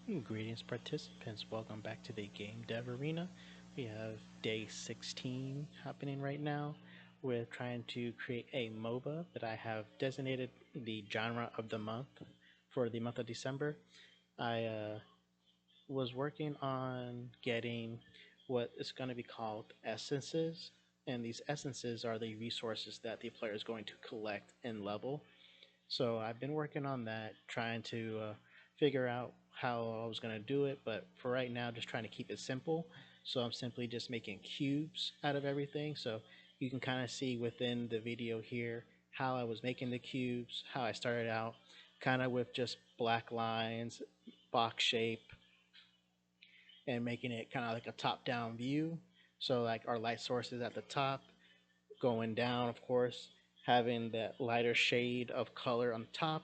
Greetings, participants. Welcome back to the Game Dev Arena. We have day 16 happening right now. We're trying to create a MOBA that I have designated the genre of the month for the month of December. I was working on getting what is going to be called essences, and these essences are the resources that the player is going to collect and level. So I've been working on that, trying to figure out how I was going to do it. But for right now, just trying to keep it simple. So I'm simply just making cubes out of everything. So you can kind of see within the video here how I was making the cubes, how I started out kind of with just black lines, box shape, and making it kind of like a top down view. So like our light sources at the top, going down, of course, having that lighter shade of color on top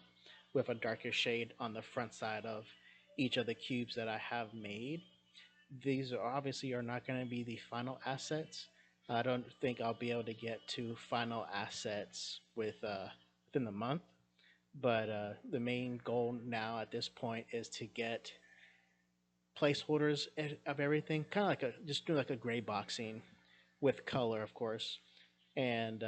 with a darker shade on the front side of each of the cubes that I have made. These are obviously are not going to be the final assets. I don't think I'll be able to get to final assets within the month, but the main goal now at this point is to get placeholders of everything, kind of like a just do like a gray boxing with color, of course, and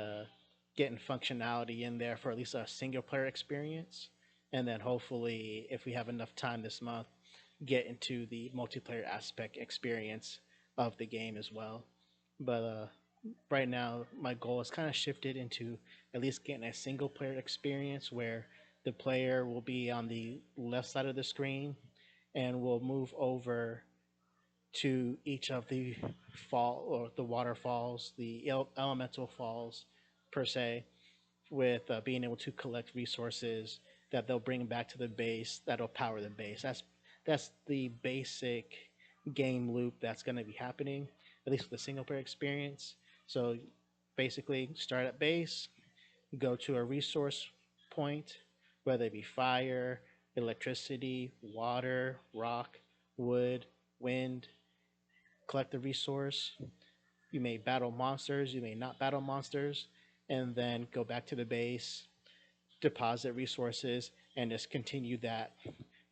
getting functionality in there for at least a single player experience. And then hopefully, if we have enough time this month, get into the multiplayer aspect experience of the game as well. But right now, my goal is kind of shifted into at least getting a single player experience where the player will be on the left side of the screen and will move over to each of the fall or the waterfalls, the elemental falls per se, with being able to collect resources that they'll bring back to the base that'll power the base. That's the basic game loop that's going to be happening, at least with the single player experience. So basically, start at base, go to a resource point, whether it be fire, electricity, water, rock, wood, wind, collect the resource. You may battle monsters, you may not battle monsters, and then go back to the base, deposit resources, and just continue that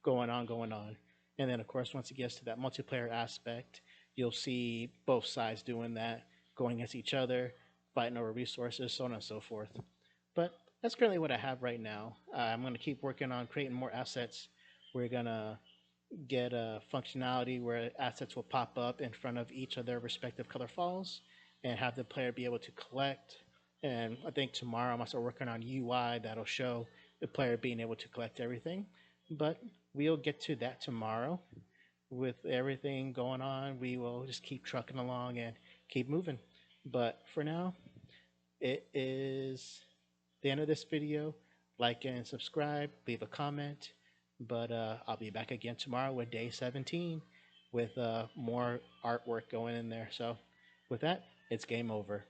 going on. And then, of course, once it gets to that multiplayer aspect, you'll see both sides doing that, going against each other, fighting over resources, so on and so forth. But that's currently what I have right now. I'm going to keep working on creating more assets. We're going to get a functionality where assets will pop up in front of each of their respective color falls and have the player be able to collect. And I think tomorrow I'm also working on UI that'll show the player being able to collect everything. But we'll get to that tomorrow. With everything going on, we will just keep trucking along and keep moving. But for now, it is the end of this video. Like and subscribe, leave a comment. But I'll be back again tomorrow with day 17 with more artwork going in there. So with that, it's game over.